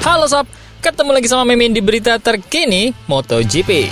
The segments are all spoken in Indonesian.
Halo sob, ketemu lagi sama Mimin di berita terkini MotoGP.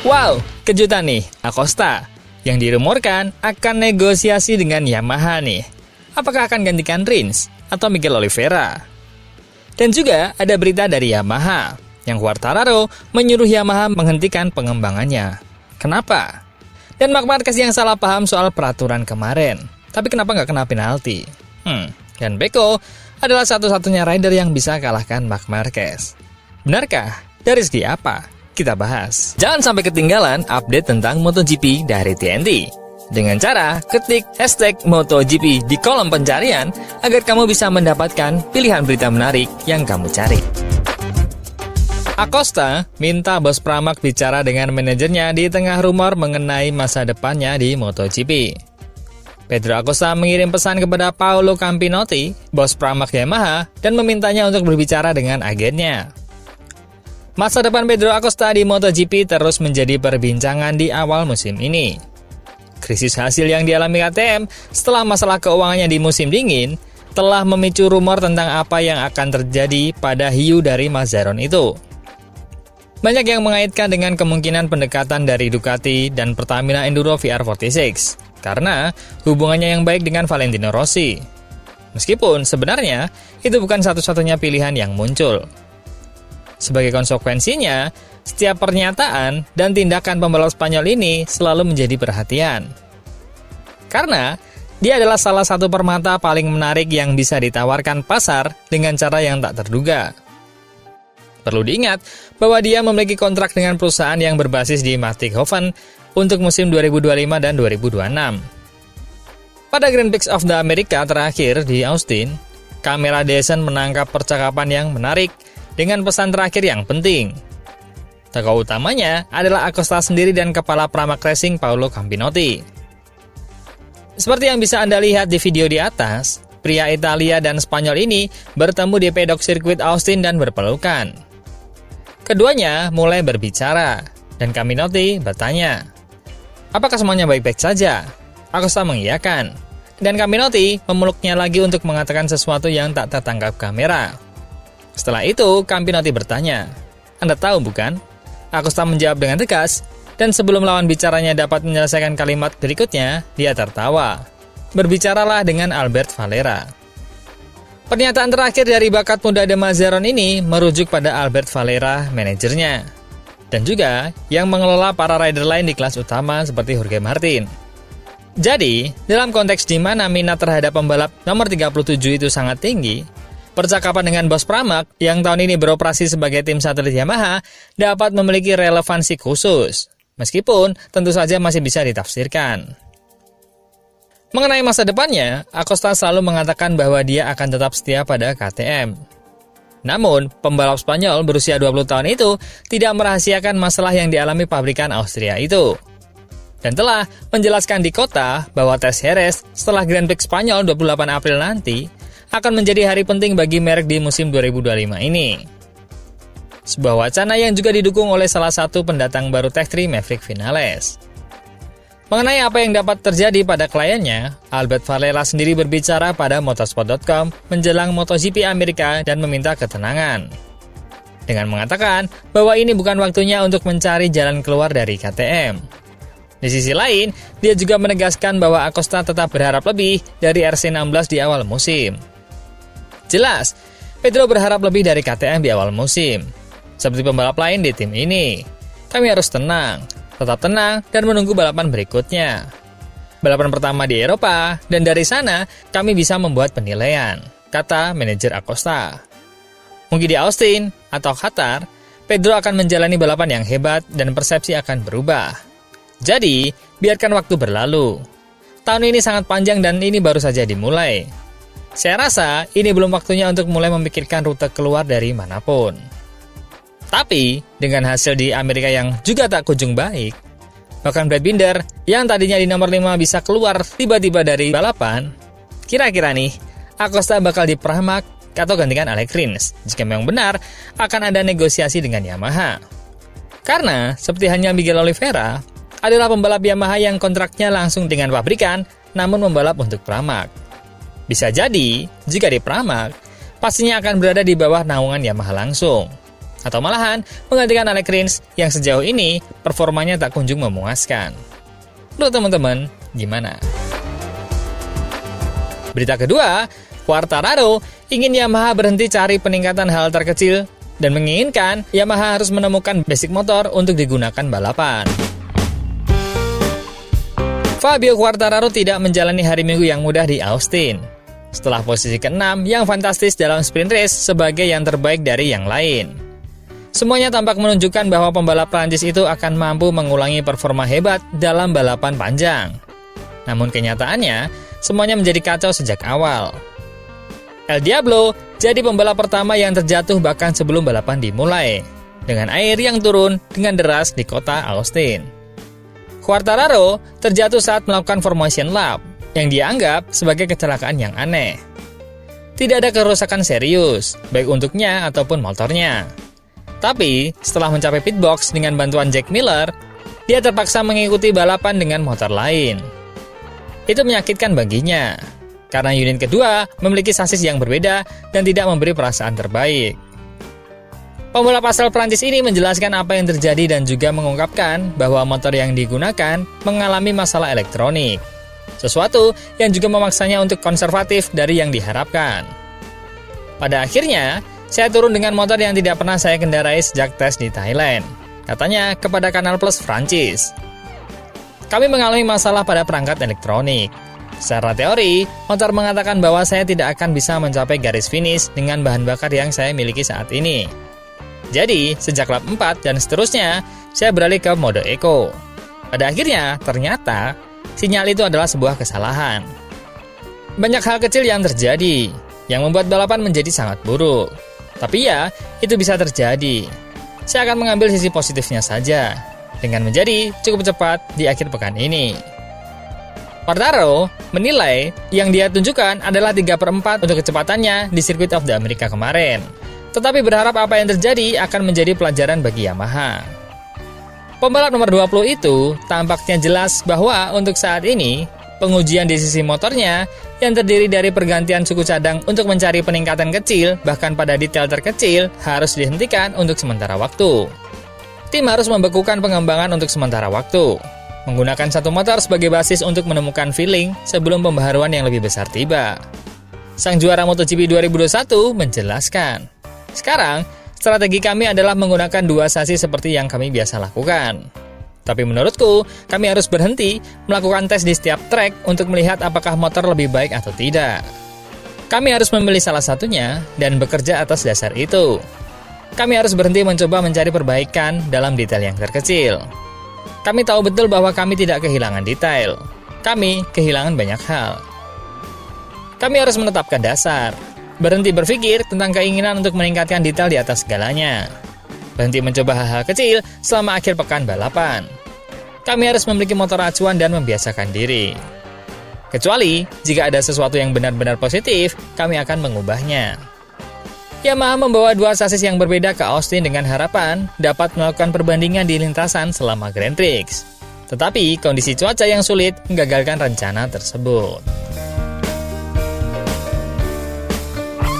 Wow, kejutan nih, Acosta yang dirumorkan akan negosiasi dengan Yamaha nih. Apakah akan gantikan Rins atau Miguel Oliveira? Dan juga ada berita dari Yamaha yang Quartararo menyuruh Yamaha menghentikan pengembangannya. Kenapa? Dan Marc Marquez yang salah paham soal peraturan kemarin. Tapi kenapa nggak kena penalti? Dan Pecco adalah satu-satunya rider yang bisa kalahkan Marc Marquez. Benarkah? Dari segi apa? Kita bahas. Jangan sampai ketinggalan update tentang MotoGP dari TNT. Dengan cara ketik hashtag MotoGP di kolom pencarian agar kamu bisa mendapatkan pilihan berita menarik yang kamu cari. Acosta minta bos Pramac bicara dengan manajernya di tengah rumor mengenai masa depannya di MotoGP. Pedro Acosta mengirim pesan kepada Paolo Campinotti, bos Pramac Yamaha, dan memintanya untuk berbicara dengan agennya. Masa depan Pedro Acosta di MotoGP terus menjadi perbincangan di awal musim ini. Krisis hasil yang dialami KTM setelah masalah keuangannya di musim dingin telah memicu rumor tentang apa yang akan terjadi pada hiu dari Mazzaron itu. Banyak yang mengaitkan dengan kemungkinan pendekatan dari Ducati dan Pertamina Enduro VR46 karena hubungannya yang baik dengan Valentino Rossi. Meskipun sebenarnya itu bukan satu-satunya pilihan yang muncul. Sebagai konsekuensinya, setiap pernyataan dan tindakan pembalap Spanyol ini selalu menjadi perhatian. Karena dia adalah salah satu permata paling menarik yang bisa ditawarkan pasar dengan cara yang tak terduga. Perlu diingat bahwa dia memiliki kontrak dengan perusahaan yang berbasis di Mattighofen untuk musim 2025 dan 2026. Pada Grand Prix of the America terakhir di Austin, kamera Dyson menangkap percakapan yang menarik dengan pesan terakhir yang penting. Tokoh utamanya adalah Acosta sendiri dan kepala Pramac Racing Paolo Campinotti. Seperti yang bisa Anda lihat di video di atas, pria Italia dan Spanyol ini bertemu di pedok sirkuit Austin dan berpelukan. Keduanya mulai berbicara, dan Campinotti bertanya, "Apakah semuanya baik-baik saja?" Acosta mengiyakan, dan Campinotti memeluknya lagi untuk mengatakan sesuatu yang tak tertangkap kamera. Setelah itu, Campinotti bertanya, "Anda tahu bukan?" Acosta menjawab dengan tegas, dan sebelum lawan bicaranya dapat menyelesaikan kalimat berikutnya, dia tertawa. Berbicaralah dengan Albert Valera. Pernyataan terakhir dari bakat muda De Mazzaron ini merujuk pada Albert Valera, manajernya, dan juga yang mengelola para rider lain di kelas utama seperti Jorge Martin. Jadi, dalam konteks di mana minat terhadap pembalap nomor 37 itu sangat tinggi, percakapan dengan bos Pramac yang tahun ini beroperasi sebagai tim satelit Yamaha dapat memiliki relevansi khusus, meskipun tentu saja masih bisa ditafsirkan. Mengenai masa depannya, Acosta selalu mengatakan bahwa dia akan tetap setia pada KTM. Namun, pembalap Spanyol berusia 20 tahun itu tidak merahasiakan masalah yang dialami pabrikan Austria itu. Dan telah menjelaskan di kota bahwa tes Jerez setelah Grand Prix Spanyol 28 April nanti akan menjadi hari penting bagi merek di musim 2025 ini. Sebuah wacana yang juga didukung oleh salah satu pendatang baru Tech 3 Maverick Vinales. Mengenai apa yang dapat terjadi pada kliennya, Albert Valera sendiri berbicara pada motorsport.com menjelang MotoGP Amerika dan meminta ketenangan. Dengan mengatakan bahwa ini bukan waktunya untuk mencari jalan keluar dari KTM. Di sisi lain, dia juga menegaskan bahwa Acosta tetap berharap lebih dari RC16 di awal musim. Jelas, Pedro berharap lebih dari KTM di awal musim. Seperti pembalap lain di tim ini, kami harus tenang. Tetap tenang dan menunggu balapan berikutnya. Balapan pertama di Eropa, dan dari sana kami bisa membuat penilaian, kata manajer Acosta. Mungkin di Austin atau Qatar, Pedro akan menjalani balapan yang hebat dan persepsi akan berubah. Jadi, biarkan waktu berlalu. Tahun ini sangat panjang dan ini baru saja dimulai. Saya rasa ini belum waktunya untuk mulai memikirkan rute keluar dari manapun. Tapi, dengan hasil di Amerika yang juga tak kunjung baik, bahkan Brad Binder yang tadinya di nomor 5 bisa keluar tiba-tiba dari balapan, kira-kira nih, Acosta bakal di Pramac atau gantikan Alex Rins jika memang benar akan ada negosiasi dengan Yamaha. Karena, seperti hanya Miguel Oliveira, adalah pembalap Yamaha yang kontraknya langsung dengan pabrikan, namun membalap untuk Pramac. Bisa jadi, jika di Pramac, pastinya akan berada di bawah naungan Yamaha langsung. Atau malahan menggantikan Alex Rins yang sejauh ini performanya tak kunjung memuaskan. Menurut teman-teman, gimana? Berita kedua, Quartararo ingin Yamaha berhenti cari peningkatan hal terkecil dan menginginkan Yamaha harus menemukan basic motor untuk digunakan balapan. Fabio Quartararo tidak menjalani hari Minggu yang mudah di Austin. Setelah posisi ke-6 yang fantastis dalam sprint race sebagai yang terbaik dari yang lain. Semuanya tampak menunjukkan bahwa pembalap Prancis itu akan mampu mengulangi performa hebat dalam balapan panjang. Namun kenyataannya, semuanya menjadi kacau sejak awal. El Diablo jadi pembalap pertama yang terjatuh bahkan sebelum balapan dimulai, dengan air yang turun dengan deras di kota Austin. Quartararo terjatuh saat melakukan formation lap, yang dianggap sebagai kecelakaan yang aneh. Tidak ada kerusakan serius, baik untuknya ataupun motornya. Tapi, setelah mencapai pit box dengan bantuan Jack Miller, dia terpaksa mengikuti balapan dengan motor lain. Itu menyakitkan baginya, karena unit kedua memiliki sasis yang berbeda dan tidak memberi perasaan terbaik. Pembalap asal Prancis ini menjelaskan apa yang terjadi dan juga mengungkapkan bahwa motor yang digunakan mengalami masalah elektronik. Sesuatu yang juga memaksanya untuk konservatif dari yang diharapkan. Pada akhirnya, saya turun dengan motor yang tidak pernah saya kendarai sejak tes di Thailand, katanya kepada Kanal Plus Prancis. Kami mengalami masalah pada perangkat elektronik. Secara teori, motor mengatakan bahwa saya tidak akan bisa mencapai garis finish dengan bahan bakar yang saya miliki saat ini. Jadi, sejak lap 4 dan seterusnya, saya beralih ke mode Eco. Pada akhirnya, ternyata, sinyal itu adalah sebuah kesalahan. Banyak hal kecil yang terjadi, yang membuat balapan menjadi sangat buruk. Tapi ya, itu bisa terjadi. Saya akan mengambil sisi positifnya saja, dengan menjadi cukup cepat di akhir pekan ini. Quartararo menilai yang dia tunjukkan adalah 3/4 untuk kecepatannya di Circuit of the America kemarin. Tetapi berharap apa yang terjadi akan menjadi pelajaran bagi Yamaha. Pembalap nomor 20 itu tampaknya jelas bahwa untuk saat ini, pengujian di sisi motornya yang terdiri dari pergantian suku cadang untuk mencari peningkatan kecil, bahkan pada detail terkecil, harus dihentikan untuk sementara waktu. Tim harus membekukan pengembangan untuk sementara waktu, menggunakan satu motor sebagai basis untuk menemukan feeling sebelum pembaharuan yang lebih besar tiba. Sang juara MotoGP 2021 menjelaskan, sekarang, strategi kami adalah menggunakan dua sasis seperti yang kami biasa lakukan. Tapi menurutku, kami harus berhenti melakukan tes di setiap trek untuk melihat apakah motor lebih baik atau tidak. Kami harus memilih salah satunya dan bekerja atas dasar itu. Kami harus berhenti mencoba mencari perbaikan dalam detail yang terkecil. Kami tahu betul bahwa kami tidak kehilangan detail. Kami kehilangan banyak hal. Kami harus menetapkan dasar. Berhenti berpikir tentang keinginan untuk meningkatkan detail di atas segalanya. Berhenti mencoba hal-hal kecil selama akhir pekan balapan. Kami harus memiliki motor acuan dan membiasakan diri. Kecuali jika ada sesuatu yang benar-benar positif, kami akan mengubahnya. Yamaha membawa dua sasis yang berbeda ke Austin dengan harapan dapat melakukan perbandingan di lintasan selama Grand Prix. Tetapi kondisi cuaca yang sulit menggagalkan rencana tersebut.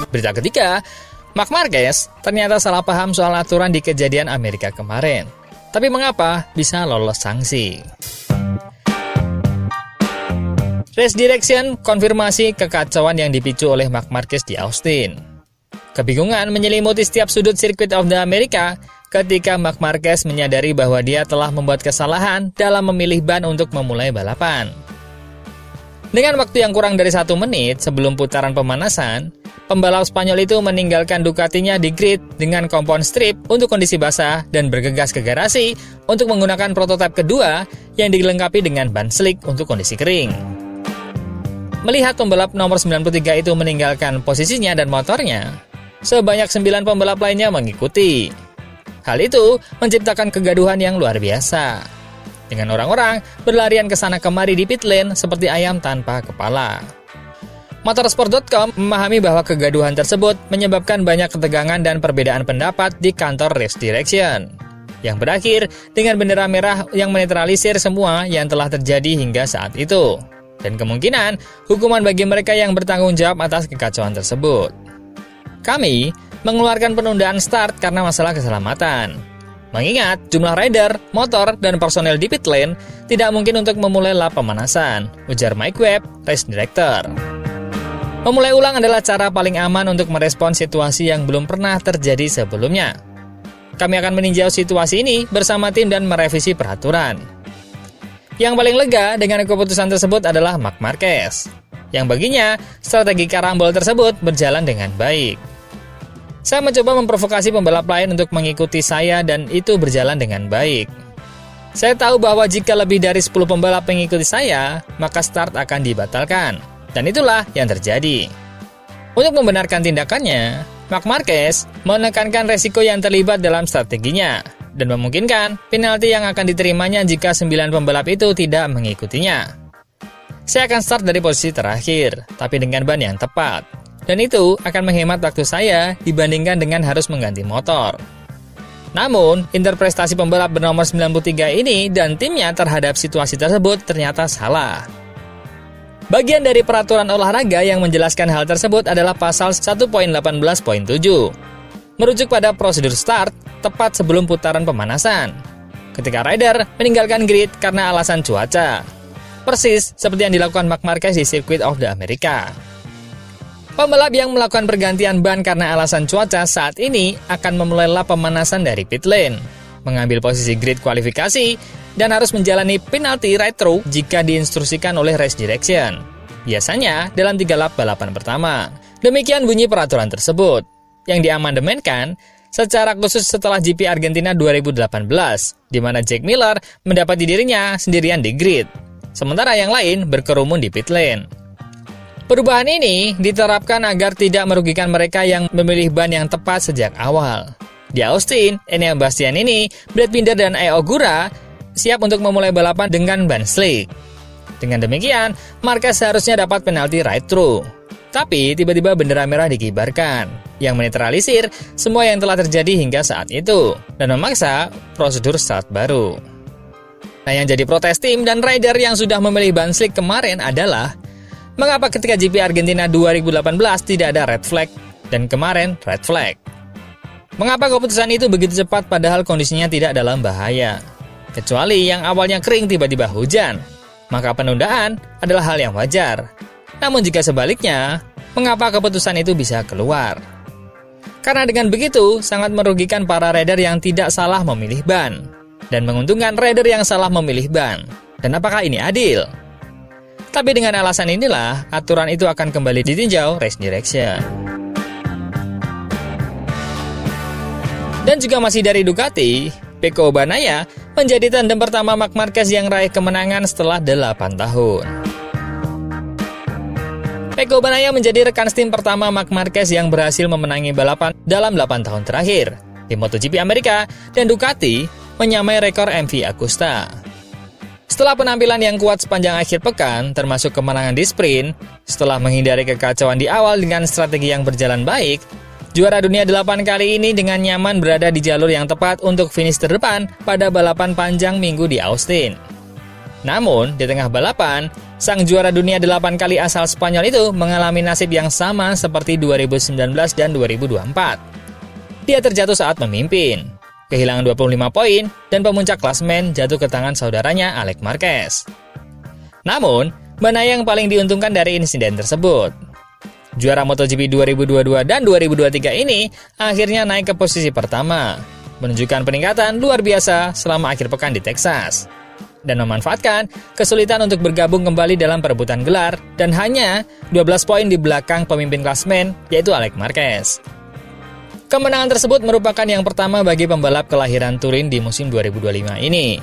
Berita ketiga, Marc Marquez ternyata salah paham soal aturan di kejadian Amerika kemarin. Tapi mengapa bisa lolos sanksi? Race Direction konfirmasi kekacauan yang dipicu oleh Marc Marquez di Austin. Kebingungan menyelimuti setiap sudut Circuit of the America ketika Marc Marquez menyadari bahwa dia telah membuat kesalahan dalam memilih ban untuk memulai balapan. Dengan waktu yang kurang dari 1 menit sebelum putaran pemanasan, pembalap Spanyol itu meninggalkan Ducatinya di grid dengan kompon strip untuk kondisi basah dan bergegas ke garasi untuk menggunakan prototipe kedua yang dilengkapi dengan ban slick untuk kondisi kering. Melihat pembalap nomor 93 itu meninggalkan posisinya dan motornya, sebanyak 9 pembalap lainnya mengikuti. Hal itu menciptakan kegaduhan yang luar biasa, dengan orang-orang berlarian ke sana kemari di pit lane seperti ayam tanpa kepala. Motorsport.com memahami bahwa kegaduhan tersebut menyebabkan banyak ketegangan dan perbedaan pendapat di kantor Race Direction, yang berakhir dengan bendera merah yang menetralisir semua yang telah terjadi hingga saat itu, dan kemungkinan hukuman bagi mereka yang bertanggung jawab atas kekacauan tersebut. kami mengeluarkan penundaan start karena masalah keselamatan. Mengingat jumlah rider, motor, dan personel di pit lane tidak mungkin untuk memulai lap pemanasan, ujar Mike Webb, race director. Memulai ulang adalah cara paling aman untuk merespon situasi yang belum pernah terjadi sebelumnya. Kami akan meninjau situasi ini bersama tim dan merevisi peraturan. Yang paling lega dengan keputusan tersebut adalah Marc Marquez, yang baginya strategi karambol tersebut berjalan dengan baik. Saya mencoba memprovokasi pembalap lain untuk mengikuti saya dan itu berjalan dengan baik. Saya tahu bahwa jika lebih dari 10 pembalap mengikuti saya, maka start akan dibatalkan. Dan itulah yang terjadi. Untuk membenarkan tindakannya, Marc Marquez menekankan resiko yang terlibat dalam strateginya dan memungkinkan penalti yang akan diterimanya jika 9 pembalap itu tidak mengikutinya. Saya akan start dari posisi terakhir, tapi dengan ban yang tepat. Dan itu akan menghemat waktu saya dibandingkan dengan harus mengganti motor. Namun, interpretasi pembalap bernomor 93 ini dan timnya terhadap situasi tersebut ternyata salah. Bagian dari peraturan olahraga yang menjelaskan hal tersebut adalah pasal 1.18.7. Merujuk pada prosedur start tepat sebelum putaran pemanasan, ketika rider meninggalkan grid karena alasan cuaca. Persis seperti yang dilakukan Marc Marquez di Circuit of the America. Pembalap yang melakukan pergantian ban karena alasan cuaca saat ini akan memulai lap pemanasan dari pit lane, mengambil posisi grid kualifikasi, dan harus menjalani penalti ride-through jika diinstruksikan oleh race direction. Biasanya dalam 3 lap balapan pertama. Demikian bunyi peraturan tersebut, yang diamandemenkan secara khusus setelah GP Argentina 2018, di mana Jack Miller mendapati dirinya sendirian di grid, sementara yang lain berkerumun di pit lane. Perubahan ini diterapkan agar tidak merugikan mereka yang memilih ban yang tepat sejak awal. Di Austin, Enea Bastianini, Brad Binder, dan Ai Ogura siap untuk memulai balapan dengan ban slick. Dengan demikian, Marquez seharusnya dapat penalti ride-through. Tapi tiba-tiba bendera merah dikibarkan, yang menetralisir semua yang telah terjadi hingga saat itu, dan memaksa prosedur start baru. Nah, yang jadi protes tim dan rider yang sudah memilih ban slick kemarin adalah, mengapa ketika GP Argentina 2018 tidak ada red flag, dan kemarin red flag? Mengapa keputusan itu begitu cepat padahal kondisinya tidak dalam bahaya? Kecuali yang awalnya kering tiba-tiba hujan, maka penundaan adalah hal yang wajar. Namun jika sebaliknya, mengapa keputusan itu bisa keluar? Karena dengan begitu, sangat merugikan para rider yang tidak salah memilih ban, dan menguntungkan rider yang salah memilih ban. Dan apakah ini adil? Tapi dengan alasan inilah, aturan itu akan kembali ditinjau race direction. Dan juga masih dari Ducati, Pecco Bagnaia menjadi tandem pertama Marc Marquez yang raih kemenangan setelah 8 tahun. Pecco Bagnaia menjadi rekan tim pertama Marc Marquez yang berhasil memenangi balapan dalam 8 tahun terakhir di MotoGP Amerika, dan Ducati menyamai rekor MV Agusta. Setelah penampilan yang kuat sepanjang akhir pekan, termasuk kemenangan di sprint, setelah menghindari kekacauan di awal dengan strategi yang berjalan baik, juara dunia 8 kali ini dengan nyaman berada di jalur yang tepat untuk finish terdepan pada balapan panjang minggu di Austin. Namun, di tengah balapan, sang juara dunia 8 kali asal Spanyol itu mengalami nasib yang sama seperti 2019 dan 2024. Dia terjatuh saat memimpin, kehilangan 25 poin, dan pemuncak klasemen jatuh ke tangan saudaranya Alex Marquez. Namun, Bagnaia yang paling diuntungkan dari insiden tersebut. Juara MotoGP 2022 dan 2023 ini akhirnya naik ke posisi pertama, menunjukkan peningkatan luar biasa selama akhir pekan di Texas, dan memanfaatkan kesulitan untuk bergabung kembali dalam perebutan gelar dan hanya 12 poin di belakang pemimpin klasemen, yaitu Alex Marquez. Kemenangan tersebut merupakan yang pertama bagi pembalap kelahiran Turin di musim 2025 ini,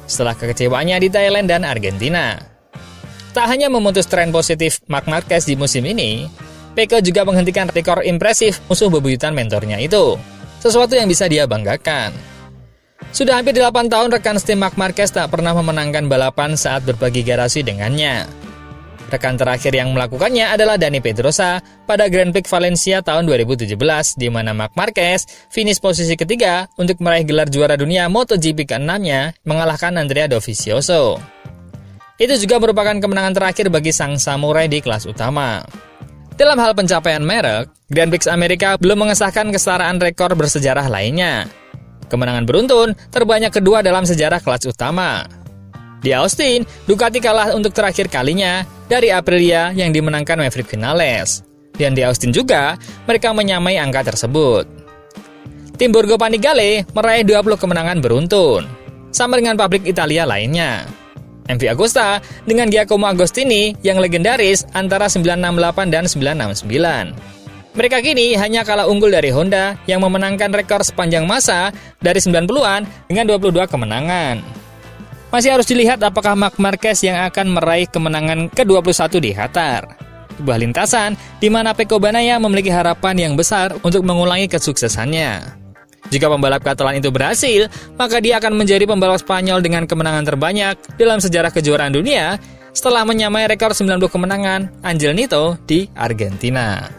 setelah kekecewaannya di Thailand dan Argentina. Tak hanya memutus tren positif Marc Marquez di musim ini, Pecco juga menghentikan rekor impresif musuh bebuyutan mentornya itu, sesuatu yang bisa dia banggakan. Sudah hampir 8 tahun rekan tim Marc Marquez tak pernah memenangkan balapan saat berbagi garasi dengannya. Rekan terakhir yang melakukannya adalah Dani Pedrosa pada Grand Prix Valencia tahun 2017, di mana Marc Marquez finish posisi ketiga untuk meraih gelar juara dunia MotoGP ke-6-nya, mengalahkan Andrea Dovizioso. Itu juga merupakan kemenangan terakhir bagi sang samurai di kelas utama. Dalam hal pencapaian merek, Grand Prix Amerika belum mengesahkan kesetaraan rekor bersejarah lainnya. Kemenangan beruntun terbanyak kedua dalam sejarah kelas utama. Di Austin, Ducati kalah untuk terakhir kalinya dari Aprilia yang dimenangkan Maverick Vinales. Dan di Austin juga, mereka menyamai angka tersebut. Tim Borgo Panigale meraih 20 kemenangan beruntun, sama dengan pabrik Italia lainnya. MV Agusta dengan Giacomo Agostini yang legendaris antara 968 dan 969. Mereka kini hanya kalah unggul dari Honda yang memenangkan rekor sepanjang masa dari 90-an dengan 22 kemenangan. Masih harus dilihat apakah Marc Marquez yang akan meraih kemenangan ke-21 di Qatar. Sebuah lintasan di mana Pecco Bagnaia memiliki harapan yang besar untuk mengulangi kesuksesannya. Jika pembalap Catalan itu berhasil, maka dia akan menjadi pembalap Spanyol dengan kemenangan terbanyak dalam sejarah kejuaraan dunia setelah menyamai rekor 90 kemenangan Angel Nieto di Argentina.